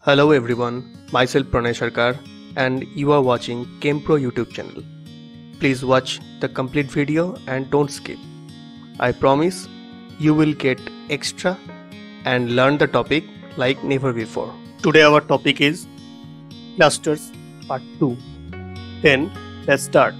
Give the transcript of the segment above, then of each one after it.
Hello everyone, myself Pranay Sarkar and you are watching ChemPro YouTube channel. Please watch the complete video and don't skip. I promise you will get extra and learn the topic like never before. Today our topic is clusters part 2. Then let's start.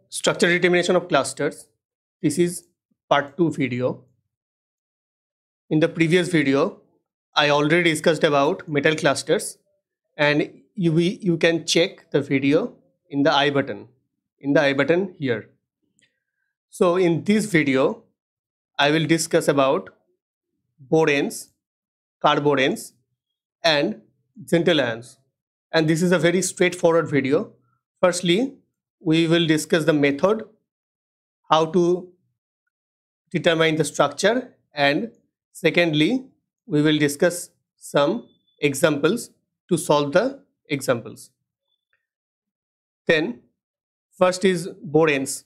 Structure determination of clusters. This is part 2 video. In the previous video, I already discussed about metal clusters and you can check the video in the I button. Here. So in this video, I will discuss about boranes, carboranes and gentle ions. And this is a very straightforward video. Firstly, we will discuss the method, how to determine the structure, and secondly, we will discuss some examples to solve the examples. Then first is boranes.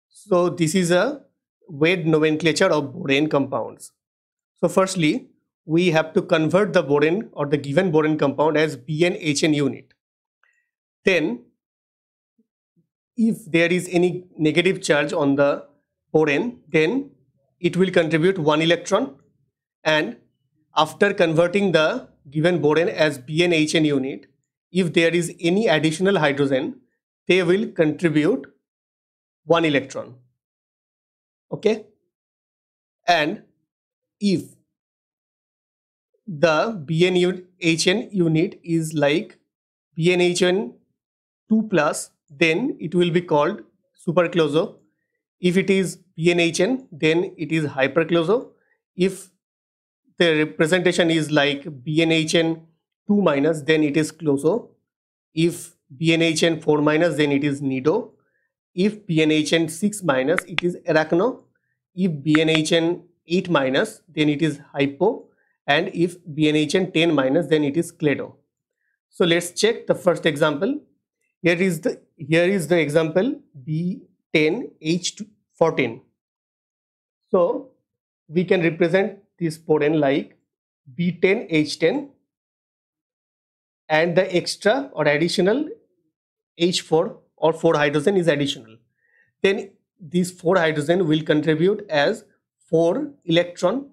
So this is a weight nomenclature of borane compounds. So firstly, we have to convert the borane or the given borane compound as BnHn unit. Then if there is any negative charge on the borane, then it will contribute 1 electron, and after converting the given borane as BnHn unit, if there is any additional hydrogen, they will contribute 1 electron. Okay, and if the BnHn unit is like BnHn 2 plus, then it will be called supercloso. If it is BnHn, then it is hypercloso. If the representation is like BnHn 2 minus, then it is closo. If BnHn 4 minus, then it is nido. If BnHn 6 minus, it is arachno. If BnHn 8 minus, then it is hypo. And if BnHn 10 minus, then it is clado. So let's check the first example. Here is the example B10H14. So we can represent this borane like B10H10 and the extra or additional H4 or 4 hydrogen is additional. Then this 4 hydrogen will contribute as 4 electron.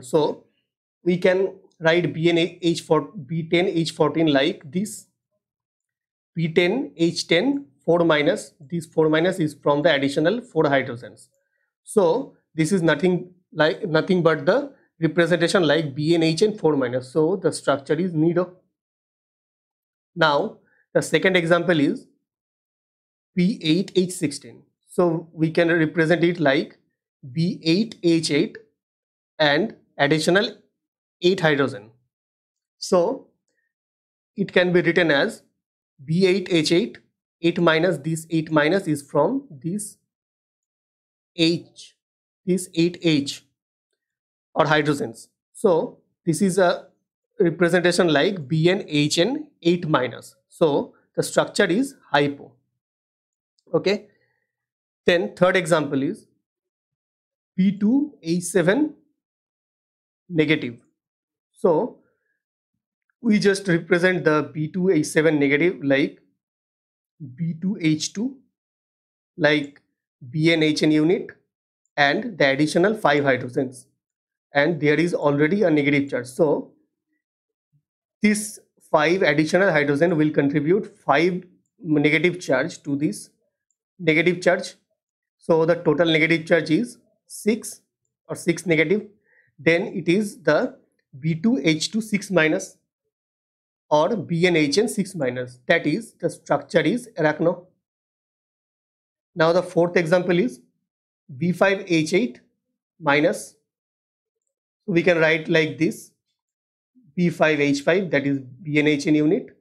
So we can write B10H14 like this. B10H10 4 minus, this 4 minus is from the additional 4 hydrogens. So this is nothing but the representation like BnHn 4 minus. So the structure is nido. Now the second example is B8H16. So we can represent it like B8H8 and additional 8 hydrogen. So it can be written as B8H8, 8 minus, this 8 minus is from this H, this 8H or hydrogens. So this is a representation like BnHn 8 minus. So the structure is hypo. Okay. Then third example is B2H7 negative. So we just represent the B2H7 negative like B2H2 like BnHn unit and the additional 5 hydrogens, and there is already a negative charge. So this 5 additional hydrogen will contribute 5 negative charge to this negative charge. So the total negative charge is 6 or 6 negative. Then it is the B2H2 6 minus or BnHn 6 minus, that is the structure is arachno. Now the fourth example is B5H8 minus. So we can write like this B5H5, that is BnHn unit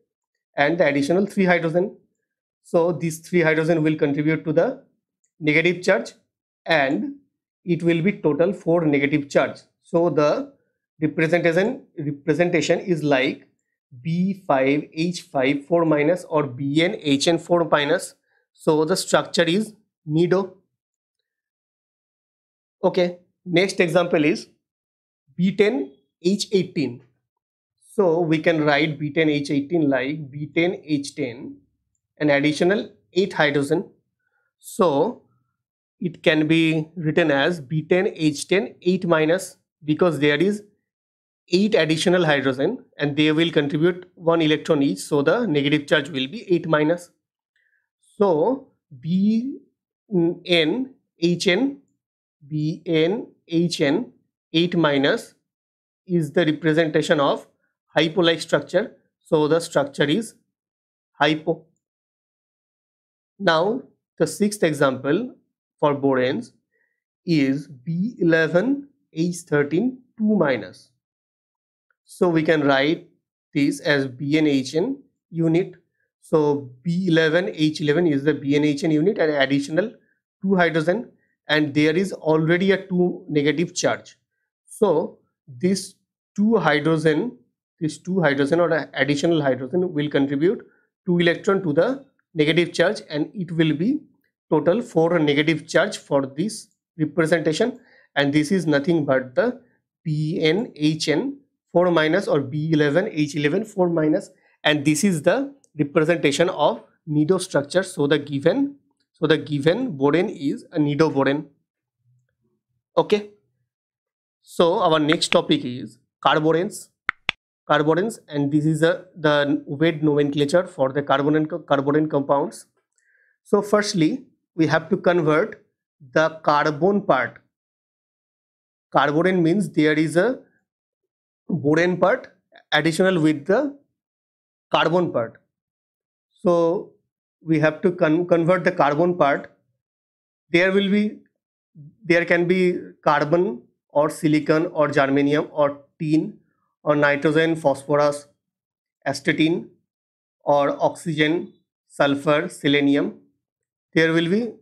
and the additional 3 hydrogen. So these 3 hydrogen will contribute to the negative charge, and it will be total 4 negative charge. So the representation is like B5H5 4 minus or BnHn 4 minus. So the structure is nido. Okay, next example is B10H18. So we can write B10H18 like B10H10, an additional 8 hydrogen. So it can be written as B10H10 8 minus, because there is 8 additional hydrogen and they will contribute 1 electron each, so the negative charge will be 8 minus. So BnHn 8 minus is the representation of hypo-like structure, so the structure is hypo. Now the sixth example for boranes is B11H13 2 minus. So we can write this as BnHn unit. So B11H11 is the BnHn unit and additional 2 hydrogen, and there is already a 2 negative charge. So this 2 hydrogen or additional hydrogen will contribute 2 electron to the negative charge, and it will be total 4 negative charge for this representation, and this is nothing but the BnHn 4 minus or B11H11 4 minus, and this is the representation of nido structure. So the given borane is a nido borane. Okay, so our next topic is carboranes, and this is the weight nomenclature for the carbonane compounds. So firstly we have to convert the carbon part. Carbonane means there is a borane part additional with the carbon part. So we have to convert the carbon part. There can be carbon or silicon or germanium or tin or nitrogen, phosphorus, astatine or oxygen, sulfur, selenium. There will be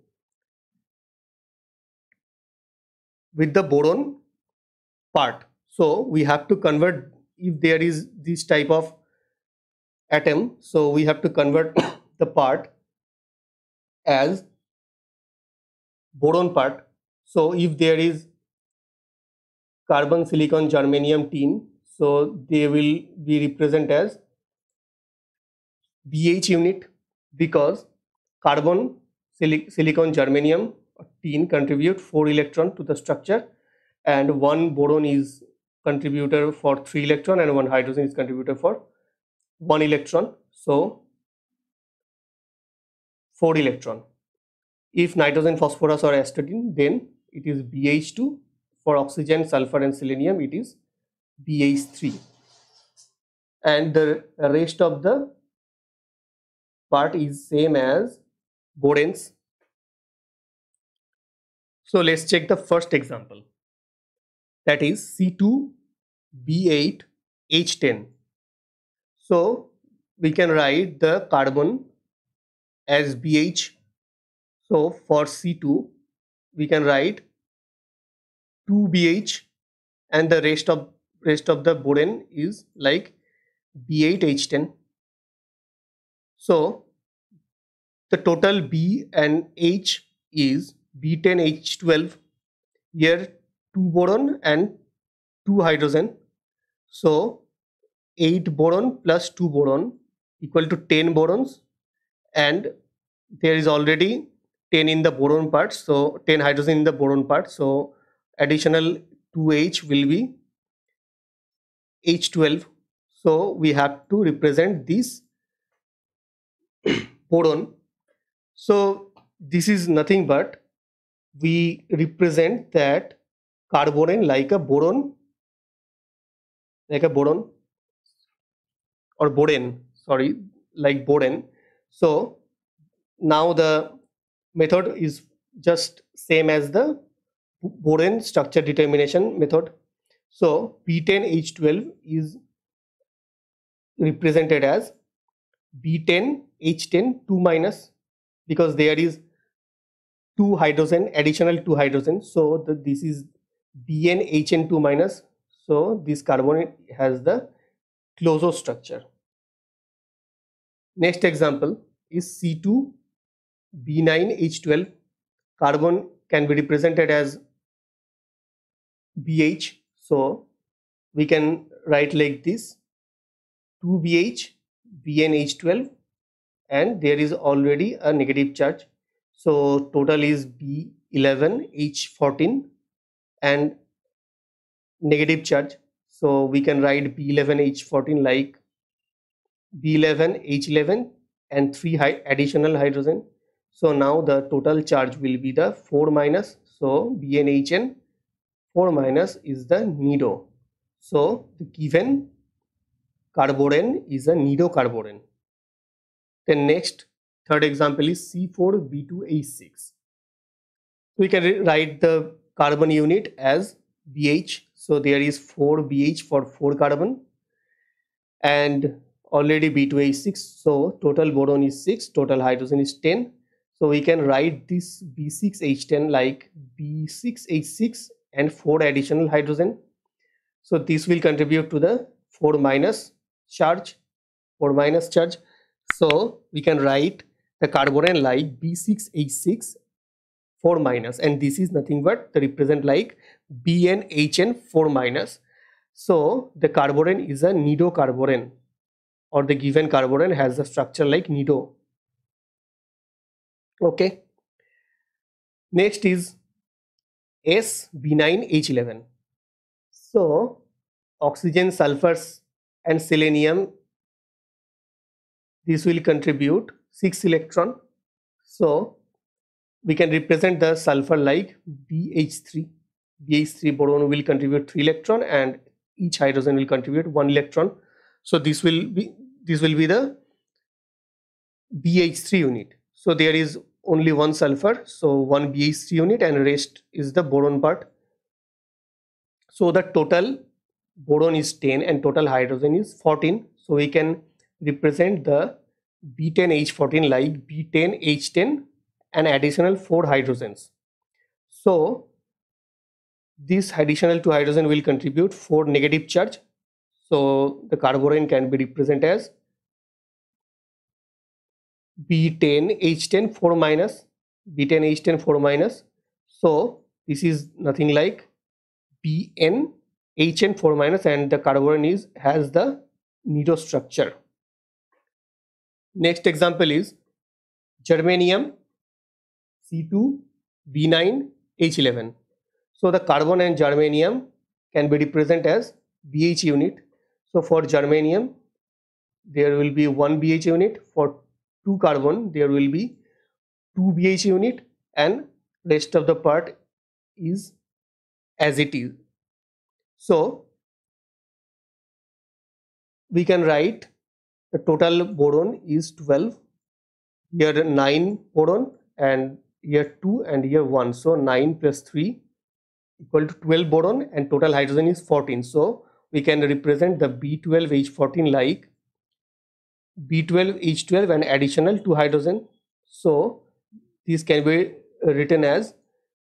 with the boron part. So we have to convert, if there is this type of atom, so we have to convert the part as boron part. So if there is carbon, silicon, germanium, tin, so they will be represented as BH unit, because carbon, silicon, germanium, tin contribute 4 electron to the structure, and one boron is contributor for 3 electron and one hydrogen is contributor for 1 electron, so 4 electron. If nitrogen, phosphorus or astatine, then it is BH2. For oxygen, sulfur and selenium, it is BH3, and the rest of the part is same as boranes. So let's check the first example, that is C2B8H10. So we can write the carbon as BH. So for C2 we can write 2BH, and the rest of the borane is like B8H10. So the total B and H is B10H12. Here 2 boron and 2 hydrogen. So 8 boron plus 2 boron equal to 10 borons, and there is already 10 in the boron part, so 10 hydrogen in the boron part, so additional 2H will be H12. So we have to represent this boron. So this is nothing but we represent that carbonane like a boron or borane, sorry, like borane. So now the method is just same as the borane structure determination method. So B10H12 is represented as B10H10 2 minus, because there is two hydrogen, additional two hydrogen. So this is BnHN2 minus. So this carbon has the closure structure. Next example is C2B9H12. Carbon can be represented as BH. So we can write like this: 2BH, BnH12, and there is already a negative charge. So total is B11H14 and negative charge. So we can write B11H14 like B11H11 and three additional hydrogen. So now the total charge will be the 4 minus. So BnHN 4 minus is the nido. So the given carborane is a nido carborane. Then next, third example is C4B2H6. We can write the carbon unit as BH. So there is 4 BH for 4 carbon and already B2H6. So total boron is 6, total hydrogen is 10. So we can write this B6H10 like B6H6 and 4 additional hydrogen. So this will contribute to the 4 minus charge. So we can write the carborane like B6H6 4 minus, and this is nothing but the represent like BnHN 4 minus. So the carborane is a nido carborane, or the given carborane has a structure like nido. Okay. Next is SB9H11. So oxygen, sulfurs and selenium, this will contribute 6 electron. So we can represent the sulfur like BH3. BH3 boron will contribute 3 electron and each hydrogen will contribute 1 electron. So this will be the BH3 unit. So there is only one sulfur, so one BH3 unit, and rest is the boron part. So the total boron is 10 and total hydrogen is 14. So we can represent the B10H14 like B10H10 and additional 4 hydrogens. So this additional 2 hydrogen will contribute 4 negative charge. So the carborane can be represented as B10H10 4 minus, B10H10 4 minus. So this is nothing like BnHN 4 minus, and the carborane has the nido structure. Next example is germanium C2B9H11. So the carbon and germanium can be represented as BH unit. So for germanium, there will be 1 BH unit. For 2 carbon, there will be 2 BH unit, and rest of the part is as it is. So we can write the total boron is 12. Here 9 boron and here 2 and here 1. So 9 plus 3 equal to 12 boron and total hydrogen is 14. So we can represent the B12H14 like B12H12 and additional 2 hydrogen. So this can be written as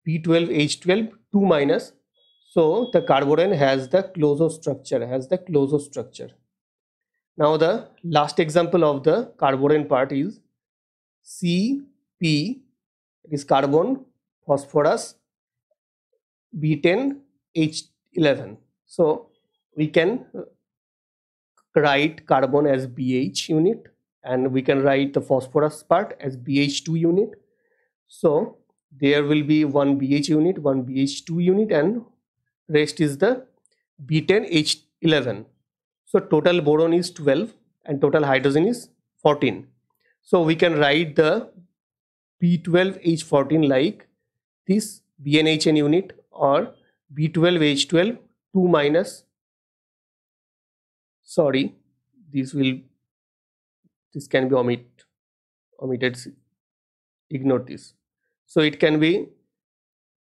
B12H12 2 minus. So the carborane has the closure structure. Now the last example of the carborane part is CP, it is carbon, phosphorus, B10H11. So we can write carbon as BH unit, and we can write the phosphorus part as BH2 unit. So there will be one BH unit, one BH2 unit, and rest is the B10H11. So total boron is 12 and total hydrogen is 14. So we can write the B12H14 like this BnHN unit, or B12H12 2 minus. Sorry, this can be omitted. Ignore this. So it can be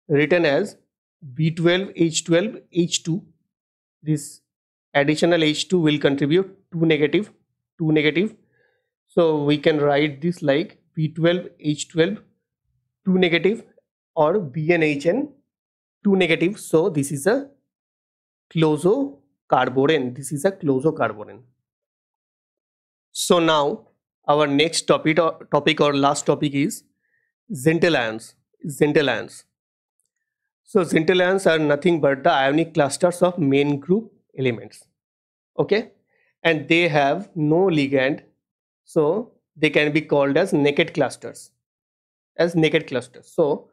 written as B12H12H2. This additional H2 will contribute 2 negative. So we can write this like B12H12 2 negative or BNHN 2 negative. So this is a closocarborane. This is a closocarborane. So now our next topic or last topic is Zental ions. Zental ions. So Zental ions are nothing but the ionic clusters of main group elements. Okay, and they have no ligand, so they can be called as naked clusters. So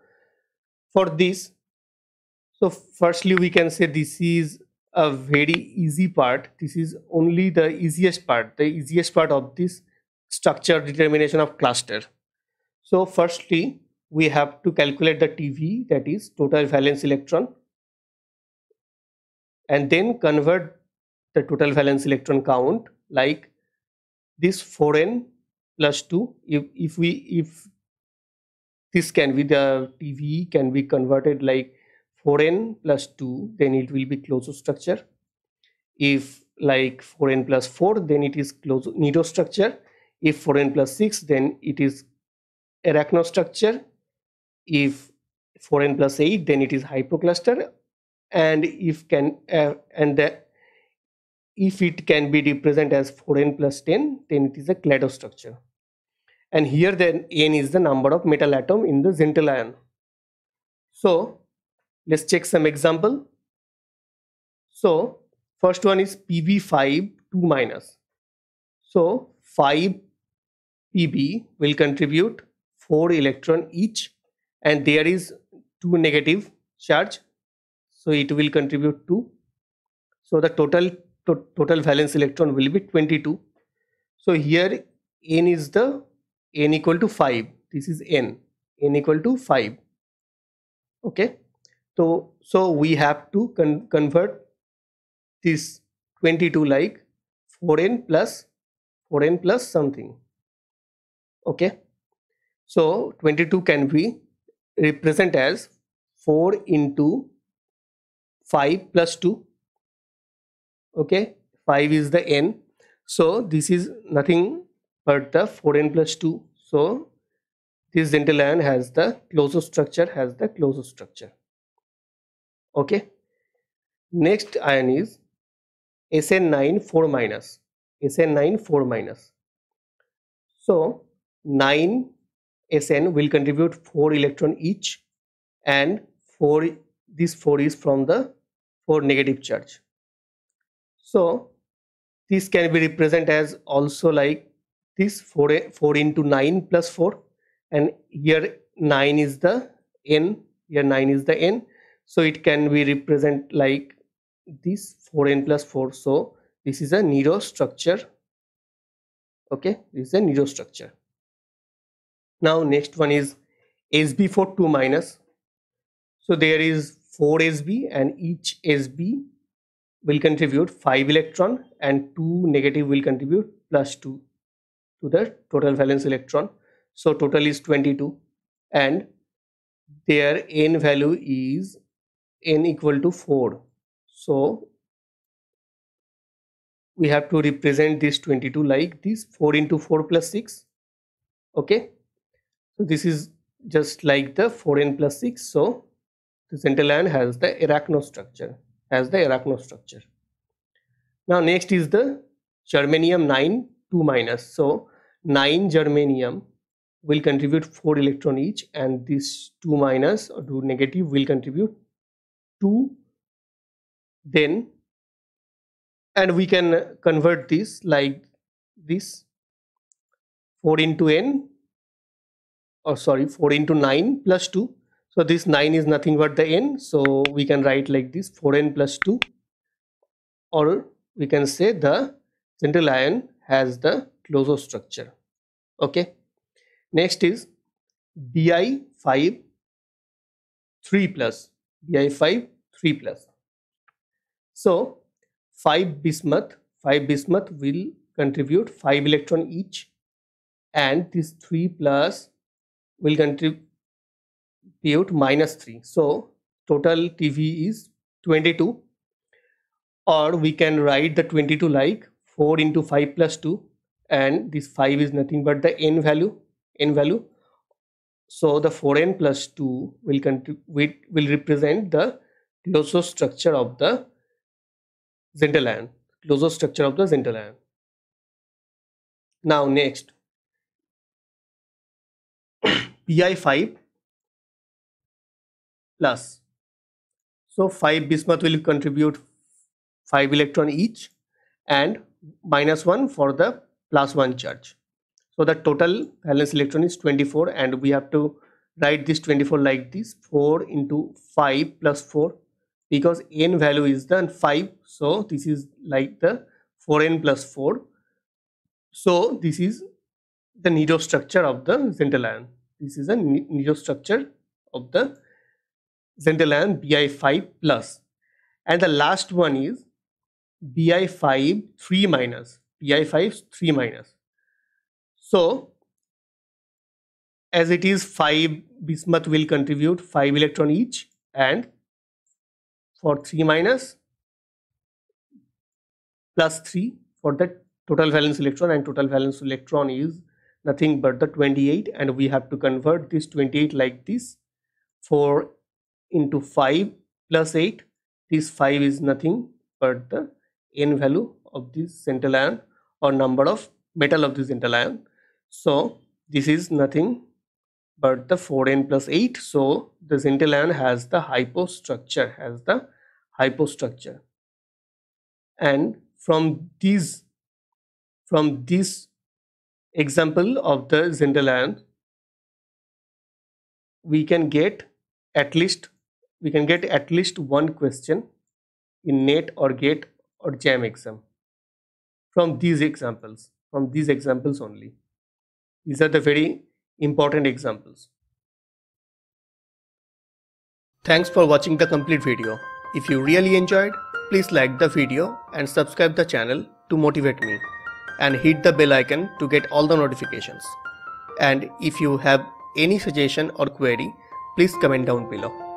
for this, so firstly we can say this is a very easy part. This is only the easiest part of this structure determination of cluster. So firstly we have to calculate the TV, that is total valence electron, and then convert the total valence electron count like this 4n plus 2. If this can be, the TV can be converted like 4n plus 2, then it will be closed structure. If like 4n plus 4, then it is closed nido structure. If 4n plus 6, then it is arachno structure. If 4n plus 8, then it is hypocluster. And if it can be represented as 4n plus 10, then it is a clado structure. And here then n is the number of metal atom in the Zental ion. So let's check some example. So first one is Pb5 2 minus. So 5 Pb will contribute 4 electron each, and there is 2 negative charge, so it will contribute 2. So the total valence electron will be 22. So here n is the n equal to 5. This is n equal to 5. Okay, so we have to convert this 22 like 4n plus something. Okay, so 22 can be represent as 4 into 5 plus 2. Okay, 5 is the n, so this is nothing but the 4n plus 2. So this Zental ion has the closed structure, Okay, next ion is SN9 4 minus. SN9 4 minus. So 9 SN will contribute 4 electron each, and this 4 is from the 4 negative charge. So this can be represented as also like this 4 into 9 plus 4, and here 9 is the n. So it can be represent like this 4n plus 4. So this is a nido structure. Okay, this is a nido structure. Now next one is Sb4 2 minus. So there is 4 Sb, and each Sb will contribute 5 electron, and 2 negative will contribute plus 2 to the total valence electron. So total is 22, and their n value is n equal to 4. So we have to represent this 22 like this 4 into 4 plus 6. Okay, so this is just like the 4n plus 6. So the Zental ion has the arachno structure. Now next is the germanium 9 2 minus. So 9 germanium will contribute 4 electron each, and this 2 minus or 2 negative will contribute 2. Then, and we can convert this like this 4 into n, or sorry, 4 into 9 plus 2. So this 9 is nothing but the n, so we can write like this 4n plus 2, or we can say the Zental ion has the closed structure. Okay, next is Bi5 3 plus. So 5 bismuth will contribute 5 electron each, and this 3 plus will contribute minus 3. So total TV is 22, or we can write the 22 like 4 into 5 plus 2, and this 5 is nothing but the n value. So the 4n plus 2 will represent the closure structure of the Zentral ion. Closure structure of the Zentral ion. Now next, Bi5 plus. So 5 bismuth will contribute 5 electron each and -1 for the +1 charge. So the total valence electron is 24, and we have to write this 24 like this: 4 into 5 plus 4, because n value is the 5. So this is like the 4n plus 4. So this is the Nido structure of the Zentral ion. This is a Nido structure of the Zentral ion Bi5 plus. And the last one is Bi5 3 minus. Bi5 3 minus. So as it is 5 bismuth will contribute 5 electron each, and for 3 minus plus 3 for the total valence electron, and total valence electron is nothing but the 28, and we have to convert this 28 like this: 4 into 5 plus 8. This 5 is nothing but the n value of this Zentral ion, or number of metal of this Zentral ion. So this is nothing but the 4n plus 8. So the Zentral ion has the hypostructure, and from this example of the Zentral ion, we can get at least one question in NET or GATE or JAM exam from these examples only. These are the very important examples. Thanks for watching the complete video. If you really enjoyed, please like the video and subscribe the channel to motivate me, and hit the bell icon to get all the notifications. And if you have any suggestion or query, please comment down below.